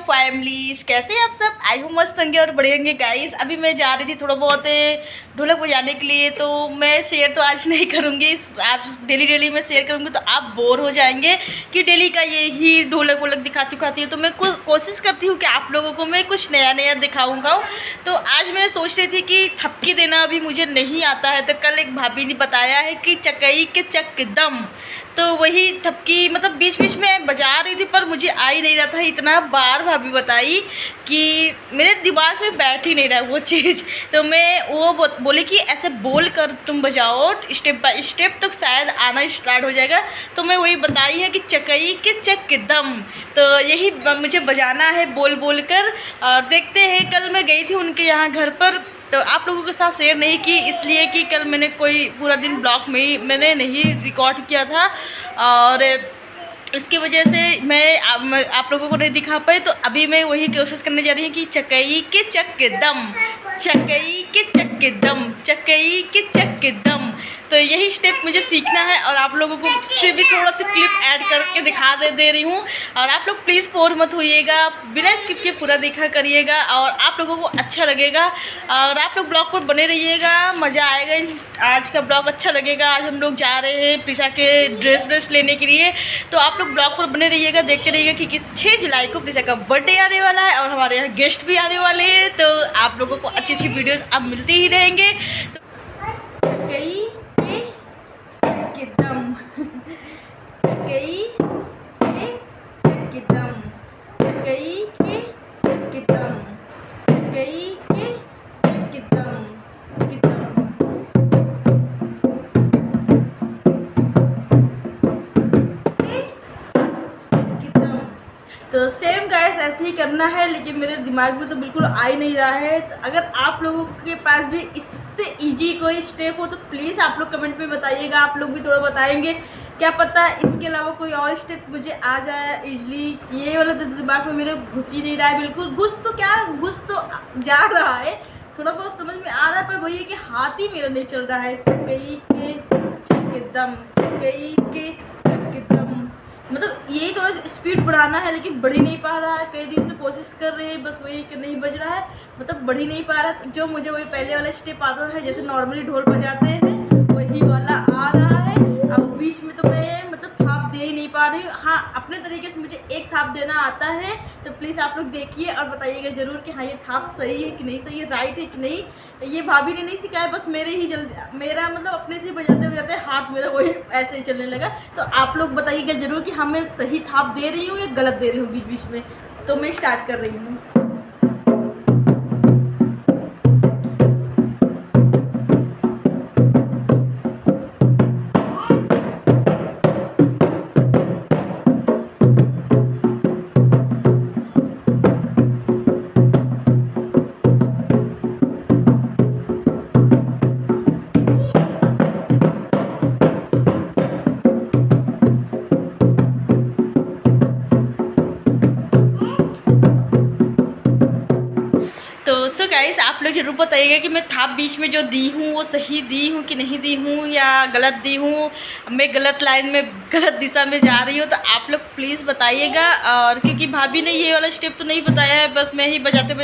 Families, कैसे आप सब? आई हूँ मस्त होंगे और बड़े होंगे गाइस। अभी मैं जा रही थी थोड़ा बहुत ढोलक बजाने के लिए, तो मैं शेयर तो आज नहीं करूँगी। आप डेली मैं शेयर करूँगी तो आप बोर हो जाएंगे कि डेली का यही ढोलक वोलक दिखाती हूँ। तो मैं कोशिश करती हूँ कि आप लोगों को मैं कुछ नया दिखाऊँगा। तो आज मैं सोच रही थी कि थपकी देना अभी मुझे नहीं आता है, तो कल एक भाभी ने बताया है कि चकई के चक दम, तो वही थपकी मतलब बीच में बजा रही थी पर मुझे आ ही नहीं रहा था। इतना बार भाभी बताई कि मेरे दिमाग में बैठ ही नहीं रहा वो चीज़। तो मैं वो बोली कि ऐसे बोल कर तुम बजाओ स्टेप बाय स्टेप तो शायद आना स्टार्ट हो जाएगा। तो मैं वही बताई है कि चकई के चक दम, तो यही मुझे बजाना है बोल कर। और देखते हैं, कल मैं गई थी उनके यहाँ घर पर, तो आप लोगों के साथ शेयर नहीं की इसलिए कि कल मैंने कोई पूरा दिन ब्लॉग में ही मैंने नहीं रिकॉर्ड किया था और इसकी वजह से मैं आप लोगों को नहीं दिखा पाई। तो अभी मैं वही कोशिश करने जा रही हूँ कि चकई के चक दम, चकई के चक दम, चकई के चक दम। तो यही स्टेप मुझे सीखना है और आप लोगों को से भी थोड़ा सा क्लिप ऐड करके दिखा दे रही हूँ। और आप लोग प्लीज़ बोर मत होइएगा, बिना स्किप के पूरा देखा करिएगा और आप लोगों को अच्छा लगेगा। और आप लोग ब्लॉग पर बने रहिएगा, मज़ा आएगा। आज का ब्लॉग अच्छा लगेगा। आज हम लोग जा रहे हैं प्रिशा के ड्रेस लेने के लिए, तो आप लोग ब्लॉग पर बने रहिएगा, देखते रहिएगा कि 6 जुलाई को प्रिशा का बर्थडे आने वाला है और हमारे यहाँ गेस्ट भी आने वाले हैं। तो आप लोगों को अच्छी वीडियोज़ अब मिलती ही रहेंगे। तो गई दम, गई के दम, गई के दम, गई के दम। तो सेम गाइस ऐसे ही करना है, लेकिन मेरे दिमाग में तो बिल्कुल आ ही नहीं रहा है। तो अगर आप लोगों के पास भी इससे इजी कोई स्टेप हो तो प्लीज़ आप लोग कमेंट में बताइएगा। आप लोग भी थोड़ा बताएंगे, क्या पता इसके अलावा कोई और स्टेप मुझे आ जाए इजली। ये वाला तो दिमाग में मेरे घुस ही नहीं रहा है बिल्कुल। घुस तो जा रहा है, थोड़ा बहुत समझ में आ रहा है, पर वही है कि हाथ ही मेरा नहीं चल रहा है। गई के चक दम, गई के चक दम, मतलब यही थोड़ा स्पीड बढ़ाना है लेकिन बढ़ ही नहीं पा रहा है। कई दिन से कोशिश कर रहे हैं, बस वही कि नहीं बज रहा है, मतलब बढ़ ही नहीं पा रहा। जो मुझे वही पहले वाला स्टेप आता है जैसे नॉर्मली ढोल बजाते हैं वही वाला आ रहा है। अब बीच में तो मैं मतलब थाप दे ही नहीं पा रही हूँ। हाँ, अपने तरीके से मुझे एक थाप देना आता है, तो प्लीज़ आप लोग देखिए और बताइएगा ज़रूर कि हाँ ये थाप सही है कि नहीं सही है, राइट है कि नहीं। ये भाभी ने नहीं सिखाया, बस मेरा मतलब अपने से बजाते हाथ मेरा वही ऐसे ही चलने लगा। तो आप लोग बताइएगा ज़रूर कि हाँ मैं सही थाप दे रही हूँ या गलत दे रही हूँ बीच में। तो मैं स्टार्ट कर रही हूँ। सो गाइस आप लोग जरूर बताइएगा कि मैं थाप बीच में जो दी हूँ वो सही दी हूँ कि नहीं दी हूँ या गलत दी हूँ, मैं गलत लाइन में गलत दिशा में जा रही हूँ। तो आप लोग प्लीज़ बताइएगा। और क्योंकि भाभी ने ये वाला स्टेप तो नहीं बताया है, बस मैं ही बजाते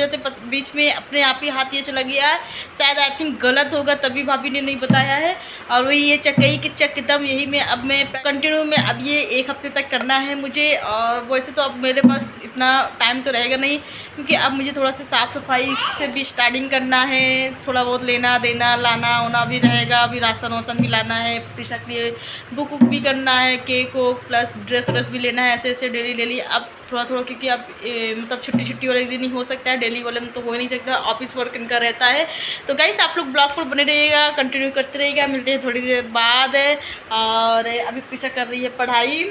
बीच में अपने आप ही हाथ ये चला गया है। शायद आई थिंक गलत होगा तभी भाभी ने नहीं बताया है। और वही ये चकई के चक दम, यही मैं अब मैं कंटिन्यू में अब ये 1 हफ्ते तक करना है मुझे। और वैसे तो अब मेरे पास इतना टाइम तो रहेगा नहीं, क्योंकि अब मुझे थोड़ा सा साफ़ सफाई से भी स्टार्टिंग करना है। थोड़ा बहुत लेना देना लाना होना भी रहेगा, अभी राशन भी लाना है, प्रिशा के लिए बुक भी करना है, केक प्लस ड्रेस भी लेना है। ऐसे डेली अब थोड़ा क्योंकि अब मतलब छुट्टी वाले दिन ही हो सकता है, डेली वाले में तो हो ही नहीं सकता, ऑफिस वर्क इनका रहता है। तो गाइस आप लोग ब्लॉग पर बने रहिएगा, कंटिन्यू करते रहिएगा। मिलते हैं थोड़ी देर बाद। और अभी प्रिशा कर रही है पढ़ाई,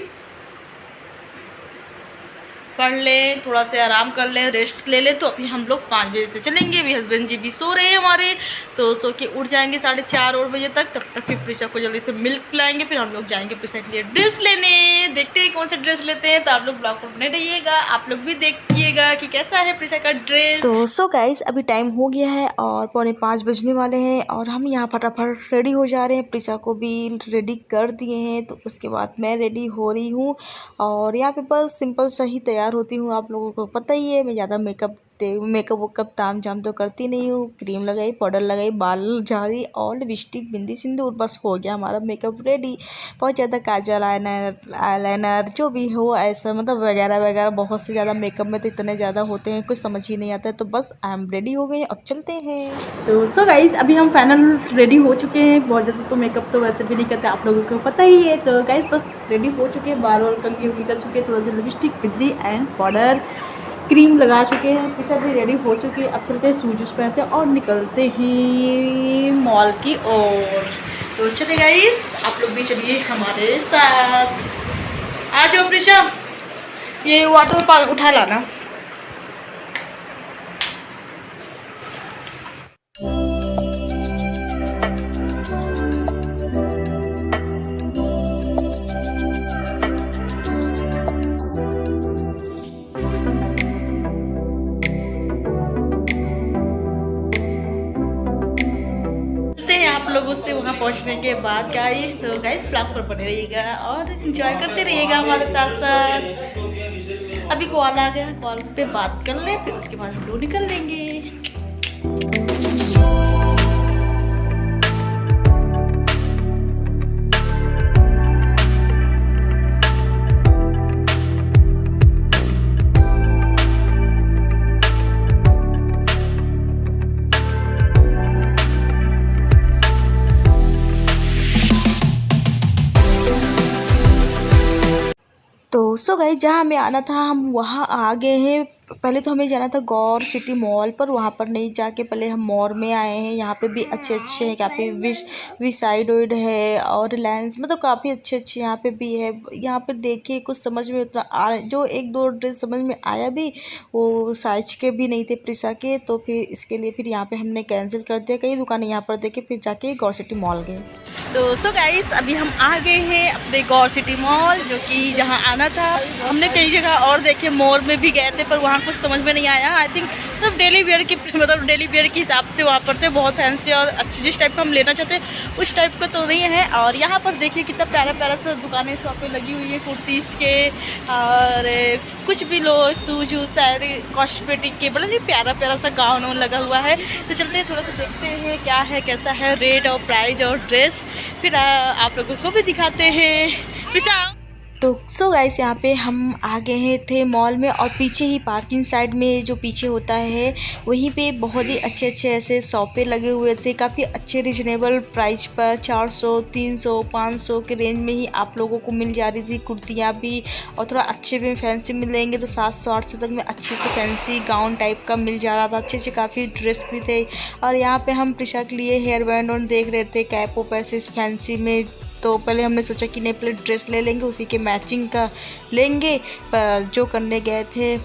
पढ़ लें, थोड़ा से आराम कर लें, रेस्ट ले लें। तो अभी हम लोग 5 बजे से चलेंगे। अभी हस्बैंड जी भी सो रहे हैं हमारे, तो सो के उठ जाएंगे 4:30 बजे तक। तब तक फिर प्रिशा को जल्दी से मिल्क पिलाएंगे, फिर हम लोग जाएंगे प्रिशा के लिए ड्रेस लेने। देखते हैं कौन सा ड्रेस लेते हैं। तो आप लोग ब्लॉग पर बने रहिएगा, आप लोग भी देखिएगा कि कैसा है प्रिशा का ड्रेस। तो सो गाइस अभी टाइम हो गया है और 4:45 बजने वाले हैं और हम यहाँ फटाफट रेडी हो जा रहे हैं। प्रिशा को भी रेडी कर दिए हैं, तो उसके बाद मैं रेडी हो रही हूँ और यहाँ पे बस सिंपल सा ही तैयार तैयार होती हूँ, आप लोगों को पता ही है। मैं ज़्यादा मेकअप वेकअप ताम झाम तो करती नहीं हूँ। क्रीम लगाई, पाउडर लगाई, बाल झाड़ी और लिपस्टिक, बिंदी, सिंदूर, बस हो गया हमारा मेकअप रेडी। बहुत ज़्यादा काजल, आईलाइनर जो भी हो ऐसा मतलब वगैरह वगैरह बहुत से ज़्यादा मेकअप में तो इतने ज़्यादा होते हैं, कुछ समझ ही नहीं आता है। तो बस आई एम रेडी हो गई, अब चलते हैं। तो सो गाइस अभी हम फाइनल रेडी हो चुके हैं। बहुत ज़्यादा तो मेकअप तो वैसे भी नहीं करते, आप लोगों को पता ही है। तो गाइस बस रेडी हो चुके हैं, बाल और कंघी उंगी कर चुके हैं, थोड़ा सा lipstick, bindi and powder, cream लगा चुके हैं। पिशा भी रेडी हो चुकी है। अब चलते हैं, शूज पहनते हैं और निकलते हैं मॉल की ओर। तो चलिए गाइस आप लोग भी चलिए हमारे साथ। आ जाओ प्रिशा, ये वाटर पार्क उठा लाना। आप लोगों से वहाँ पहुँचने के बाद गाइस, तो गाइस ब्लॉग पर बने रहिएगा और एंजॉय करते रहिएगा हमारे साथ साथ। अभी कॉल आ गया, कॉल पे बात कर ले, फिर उसके बाद हम लोग निकल लेंगे। तो सो गाइस जहाँ हमें आना था हम वहाँ आ गए हैं। पहले तो हमें जाना था गौर सिटी मॉल पर, वहाँ पर नहीं जाके पहले हम मॉल में आए हैं। यहाँ पे भी अच्छे अच्छे हैं, यहाँ पे विश साइड है और रिलायंस, मतलब काफ़ी अच्छे अच्छे यहाँ पे भी है। यहाँ पर देखिए कुछ समझ में उतना जो एक दो ड्रेस समझ में आया भी, वो साइज के भी नहीं थे प्रिसा के, तो फिर इसके लिए फिर यहाँ पे हमने कैंसिल कर दिया। कई दुकानें यहाँ पर देखे, फिर जाके गौर सिटी मॉल गए। तो सो गाइस अभी हम आ गए हैं अपने गौर सिटी मॉल, जो कि जहाँ आना था। हमने कई जगह और देखे, मॉल में भी गए थे, पर वहाँ कुछ समझ में नहीं आया। आई थिंक मतलब डेली वेयर के हिसाब से वहाँ पर थे, बहुत फैंसी और अच्छी जिस टाइप का हम लेना चाहते हैं उस टाइप का तो नहीं है। और यहाँ पर देखिए कितना प्यारा प्यारा सा दुकानें शॉपें लगी हुई है, कुर्तीज़ के और कुछ भी लो, शूज सारे कॉस्मेटिक के, बड़ा नहीं प्यारा प्यारा सा गाउन वाउन लगा हुआ है। तो चलते हैं थोड़ा सा देखते हैं क्या है कैसा है, रेट और प्राइस और ड्रेस, फिर आप लोगों को भी दिखाते हैं। तो सो गाइस यहाँ पे हम आ गए हैं थे मॉल में, और पीछे ही पार्किंग साइड में जो पीछे होता है वहीं पे बहुत ही अच्छे अच्छे ऐसे शॉपें लगे हुए थे, काफ़ी अच्छे रिजनेबल प्राइस पर 400, 300, 500 के रेंज में ही आप लोगों को मिल जा रही थी कुर्तियाँ भी। और थोड़ा अच्छे में फैंसी मिलेंगे तो 700-800 तक में अच्छे से फैंसी गाउन टाइप का मिल जा रहा था। अच्छे अच्छे काफ़ी ड्रेस भी थे। और यहाँ पर हम प्रिशा के लिए हेयर बैंड ऑन देख रहे थे, कैप ऑप ऐसे फैंसी में। तो पहले हमने सोचा कि नहीं पहले ड्रेस ले लेंगे, उसी के मैचिंग का लेंगे, पर जो करने गए थे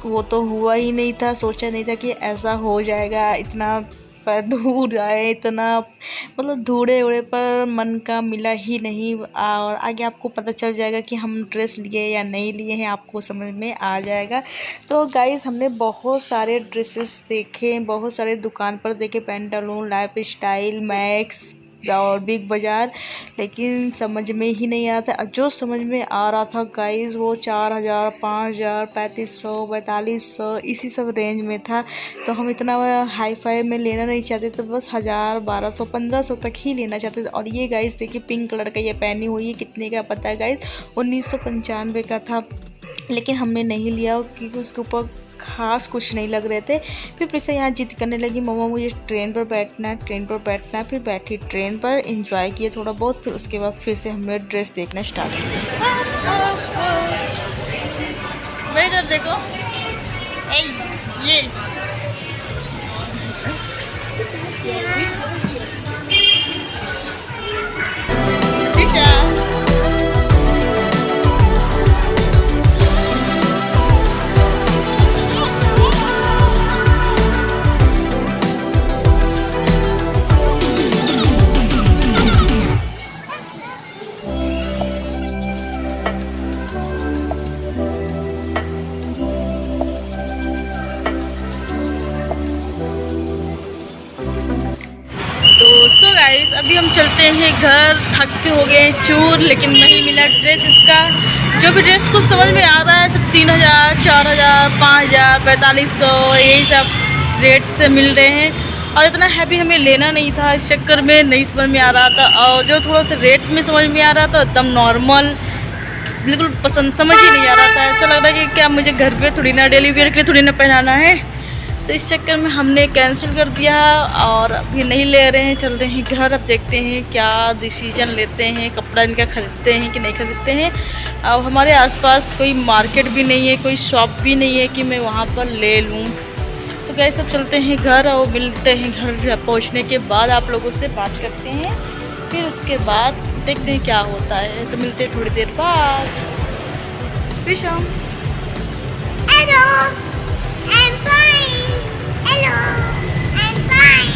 वो तो हुआ ही नहीं था। सोचा नहीं था कि ऐसा हो जाएगा, इतना पर दूर आए, इतना मतलब ढूंढे उड़े पर मन का मिला ही नहीं। और आगे आपको पता चल जाएगा कि हम ड्रेस लिए या नहीं लिए हैं, आपको समझ में आ जाएगा। तो गाइस हमने बहुत सारे ड्रेसेस देखे, बहुत सारे दुकान पर देखे, पेंटालून, लाइफ स्टाइल, मैक्स और बिग बाज़ार, लेकिन समझ में ही नहीं आ रहा था। जो समझ में आ रहा था गाइस वो 4000, 5000, 3500, 4200 इसी सब रेंज में था। तो हम इतना हाई फाई में लेना नहीं चाहते, तो बस 1000, 1200, 1500 तक ही लेना चाहते थे। और ये गाइस देखिए पिंक कलर का ये पहनी हुई है, कितने का पता है गाइस, 1995 का था। लेकिन हमने नहीं लिया क्योंकि उसके ऊपर खास कुछ नहीं लग रहे थे। फिर प्रिसा यहाँ जिद करने लगी, मम्मा मुझे ट्रेन पर बैठना है, ट्रेन पर बैठना है। फिर बैठी ट्रेन पर, एंजॉय किए थोड़ा बहुत, फिर उसके बाद फिर से हमने ड्रेस देखना स्टार्ट किया। मेरी तरफ देखो, ये ठीक है। अभी हम चलते हैं घर, थक के हो गए चूर, लेकिन नहीं मिला ड्रेस इसका। जो भी ड्रेस कुछ समझ में आ रहा है सब 3000, 4000, 5000, 4500 यही सब रेट से मिल रहे हैं। और इतना हैवी हमें लेना नहीं था, इस चक्कर में नहीं समझ में आ रहा था। और जो थोड़ा सा रेट में समझ में आ रहा था एकदम नॉर्मल, बिल्कुल पसंद समझ ही नहीं आ रहा था। ऐसा लग रहा है कि क्या मुझे घर पे थोड़ी ना डेली वेयर के लिए थोड़ी ना पहनाना है। तो इस चक्कर में हमने कैंसिल कर दिया और अभी नहीं ले रहे हैं, चल रहे हैं घर। अब देखते हैं क्या डिसीजन लेते हैं, कपड़ा इनका खरीदते हैं कि नहीं खरीदते हैं। अब हमारे आसपास कोई मार्केट भी नहीं है, कोई शॉप भी नहीं है कि मैं वहाँ पर ले लूँ। तो गाइस सब चलते हैं घर और मिलते हैं घर पहुँचने के बाद, आप लोगों से बात करते हैं। फिर उसके बाद देखते हैं क्या होता है। तो मिलते हैं थोड़ी देर बाद। विशाम Hello, I'm fine. Hello, I'm fine.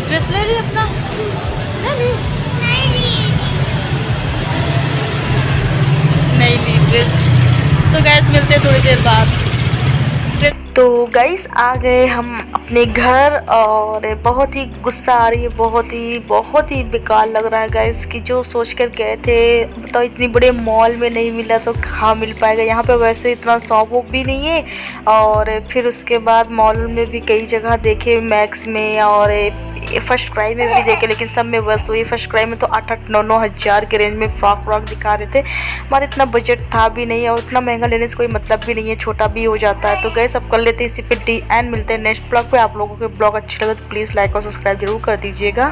Dress ले ली अपना, ले ली नहीं ली ड्रेस। तो गैस मिलते हैं थोड़ी देर बाद। तो गाइस आ गए हम अपने घर और बहुत ही गुस्सा आ रही है, बहुत ही बेकार लग रहा है गाइस कि जो सोच कर गए थे, बताओ इतनी बड़े मॉल में नहीं मिला तो कहाँ मिल पाएगा। यहाँ पे वैसे इतना शॉप वॉप भी नहीं है। और फिर उसके बाद मॉल में भी कई जगह देखे, मैक्स में और फर्स्ट क्राई में भी देखे, लेकिन सब में बस वही फर्स्ट क्राई में तो 8-9 हज़ार के रेंज में फ्रॉक दिखा रहे थे। हमारा इतना बजट था भी नहीं और इतना महंगा लेने से कोई मतलब भी नहीं है, छोटा भी हो जाता है। तो गए सब कर लेते हैं इसी पे डी एंड मिलते हैं नेक्स्ट ब्लॉग पे। आप लोगों के ब्लॉग अच्छे लगे तो प्लीज़ लाइक और सब्सक्राइब जरूर कर दीजिएगा।